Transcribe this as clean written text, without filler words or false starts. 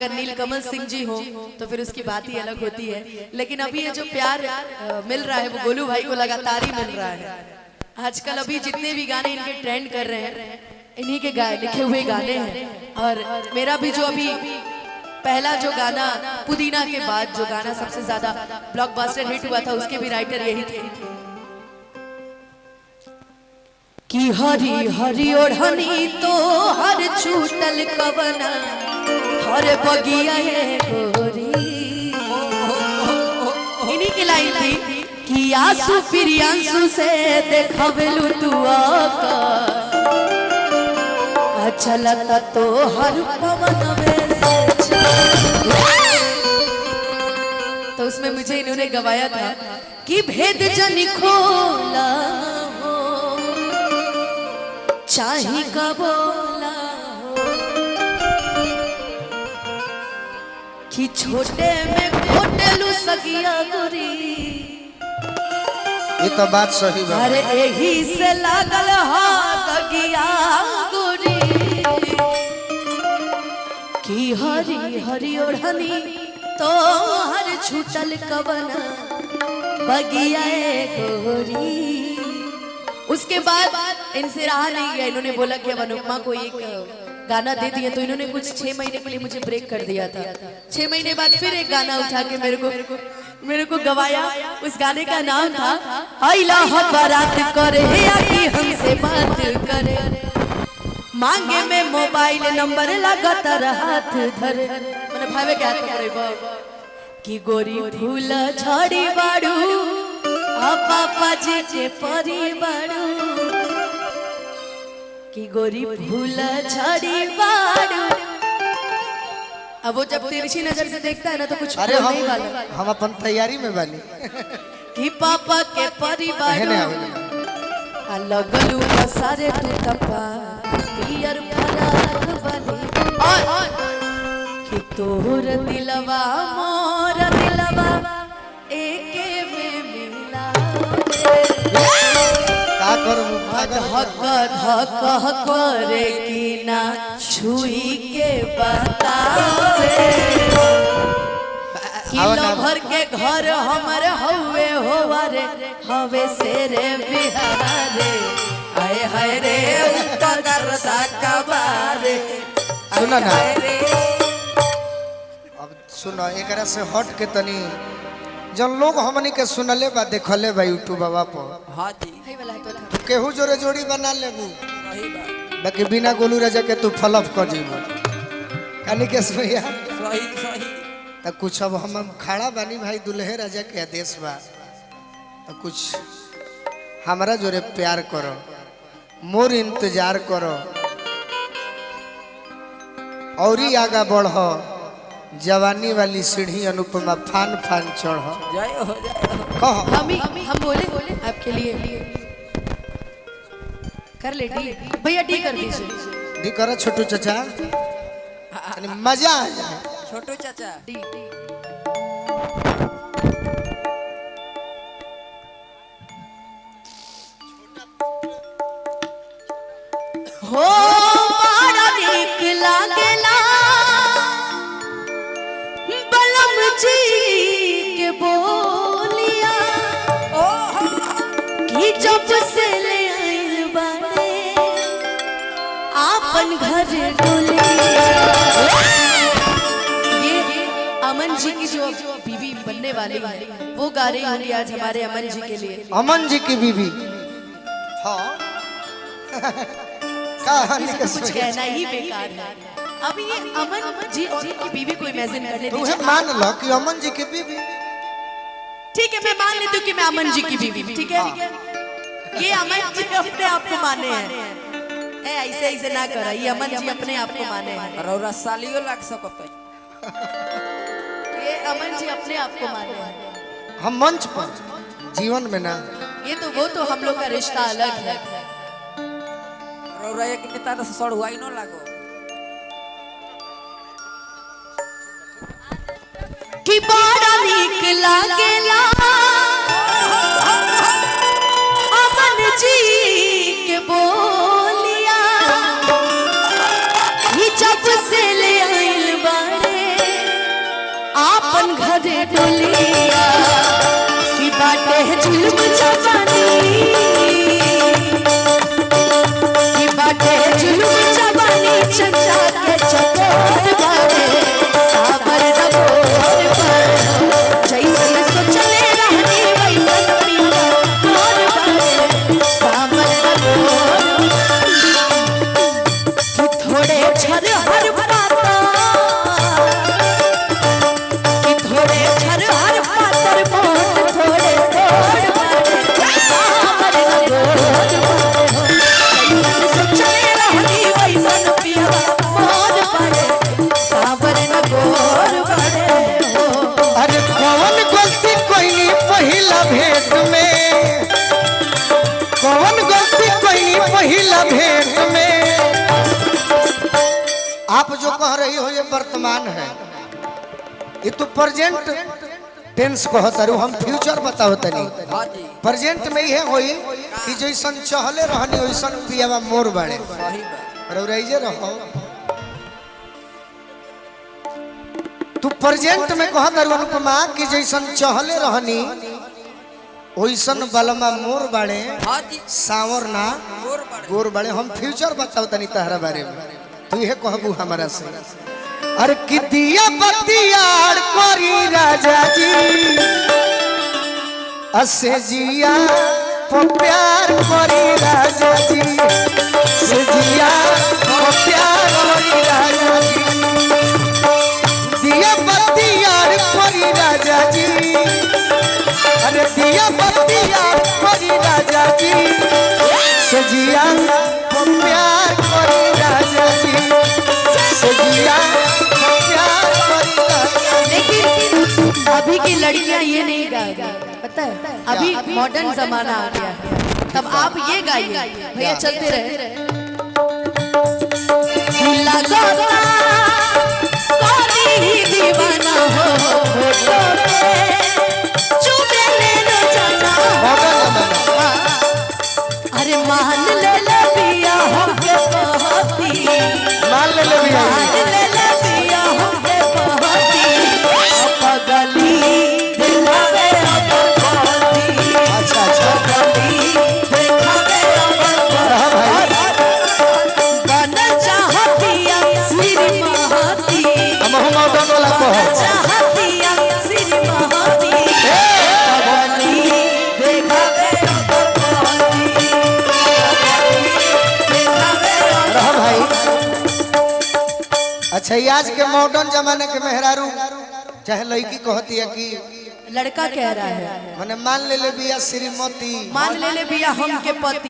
अगर नीलकमल सिंह जी हो तो फिर उसकी बात ही अलग होती है। लेकिन अभी ये जो प्यार मिल रहा है वो गोलू भाई को लगातार ही मिल रहा है। आजकल अभी जितने भी गाने इनके ट्रेंड कर रहे हैं इन्हीं के लिखे हुए गाने हैं। और मेरा भी जो अभी पहला जो गाना पुदीना के बाद जो गाना सबसे ज्यादा ब्लॉकबस्टर हिट हुआ था उसके भी राइटर यही थे कि हरी हरी ओढ़नी तो हर छूटल कवना हर बगिया है गोरी। इन्हीं की लाइन थी कि आंसू प्रियांशु से देखवेलू तू चलता तो हर पवन तो उसमें मुझे इन्होंने गवाया था कि भेद जन खोला हो चाही का बोला कि छोटे में खोटेलू सगिया गोरी। ये तो बात सही है। अरे यही से लागल हाथ गिया गोरी कि हरी हरी ओढ़नी तो हर छूटल कवना बगिया गोरी। उसके बाद इनसे रहा नहीं गया, इन्होंने बोला कि अब अनुपमा को एक गाना दे दिया तो इन्होंने कुछ 6 महीने के लिए मुझे ब्रेक कर दिया था। 6 महीने बाद फिर एक गाना उठा के मेरे को गवाया। उस गाने का नाम था आइला बारात करे आके हमसे बात करे मांगे में मोबाइल नंबर लगातार हाथ धरे मैंने भावे क्या करे कि गोरी फूल झड़ी बाड़ू आ पापा जी के परी बाड़ू कि गोरी फूल झड़ी बाड़ू। अब वो जब तिरछी नजर से देखता है ना तो कुछ नहीं वाला। हम अपन तैयारी में बानी कि पापा के परी बाड़ू लगलू सारे तू तपा पियर फराक वाली और कि तोर दिलवा मोर दिलवा एके में मिला का करूं धक करे कि ना छुई के बतावे किलो भर के घर हमर हवे होवारे हवे से रे बिहारे आए हाय रे उत्तर कबारे। सुना ना अब सुनो एकरा से हट के तनी जन लोग हमनी के सुनले बा देखले बा यूट्यूब बाबा पर। हां जी सही वाला तो था केहू जोरे जोड़ी बना लेबू सही बात बाकी बिना गोलू राजा के तू फलफ कर जीबो कानी के भैया सही सही त कुछ अब हम खड़ा बानी भाई दुल्हे राजा के आदेश बा तो कुछ हमारा जोरे प्यार करो मोर इंतजार करो और ही आगा बढ़ो जवानी वाली सीढ़ी अनुपमा फान फान चढ़ो। जय हो कहो हम बोले आपके लिए कर ले डी भैया डी कर दीजिए। डी करो छोटू चाचा मजा आ जाए छोटू चाचा डी हो बड़ा नीक लागेला बलम जी के बोलिया कि जब से ले आइल बाड़े आपन घर डोलिया। ये अमन जी की जो बीवी बनने वाली है वो गा रही होंगी आज हमारे अमन जी के लिए। अमन जी की बीवी हाँ तो कुछ कहना ही बेकार है। अब ये अमन जी की बीवी को इमेजिन कर लेती हूँ। मान लो कि अमन जी की बीवी ठीक है मैं मान लेती हूँ कि मैं अमन जी की बीवी ठीक है। ये अमन जी अपने आप को माने हैं ऐसे ऐसे ना करा ये अमन जी अपने आप को माने हैं रौरा सालियो लाग सकत ये अमन जी अपने आप को माने हैं। हम मंच पर जीवन में ना ये तो वो तो हम लोग का रिश्ता अलग है। रौरा एक नेता से सड़ुआई न लागो कि बड़ा नीक लागेला अमन जी के बोलिया जब से ले आइल बाड़े भरे डोलिया की बाटे जुल्म जवानी की बाटे जुल्म जवानी चचा के चकोर बारे साबर रबोर पर जैसे सोचले रहनी वैसन पिया मोर बारे साबर रबोर कि थोड़े छर हर पाता कि थोड़े छर हर पातर मोट थोड़े तोड़ बारे साबर रबोर सोचले रहनी वैसन पिया मोर बारे साबर रबोर बारे अरे कौन गलती कोई पहिला भेंट में, कौन गलती कोई पहिला भेंट में। आप जो कह रही हो ये वर्तमान है, ये तो प्रेजेंट टेंस कहता रू, हम फ्यूचर बताओ तनी। हाँ जी प्रेजेंट में ये होई कि जैसन चहले रहनी वैसन पियावा मोर बाड़े सही बात रौराइजे रहो। तू प्रेजेंट में कहता रू अनुपमा कि जैसन चहले रहनी वैसन बलमा मोर बाड़े हाँ जी सावर ना गोर बड़े गोर बाड़े। हम फ्यूचर बताओ तनी तहरा बारे में, तू ये कहबू हमारा से। अरे कि दिया बतियार करी राजा जी असे जिया को प्यार करी राजा जी, से जिया को प्यार करी राजा जी। दिया बतियार करी राजा जी, अरे दिया बतियार करी राजा जी, से जिया को प्यार करी राजा जी, से जिया को प्यार करी राजा जी। लेकिन अभी की लड़कियां ये नहीं गाएगी, पता है अभी मॉडर्न जमाना आ गया है, तब आप ये गाइए भैया चलते रहे। दीवाना हो होठों पे चूमे ले जाना, अरे मान ले पिया हमके बहती, मान ले भैया मान ले पिया हमके बहती पगली दिखावे अगर बहती, अच्छा अच्छा पगली दिखावे अगर रहा भाई बन चाहतिया श्री महती, हम मॉडर्न वाला को है चाहतिया श्री महती पगली दिखावे अगर बहती, दिखावे रहा भाई। अच्छा ये आज के मॉडर्न जमाने के मेहरारू चाहे लड़की कहती है कि लड़का कह रहा है मैंने मान ले बिया श्रीमती मान ले बिया हम के पति।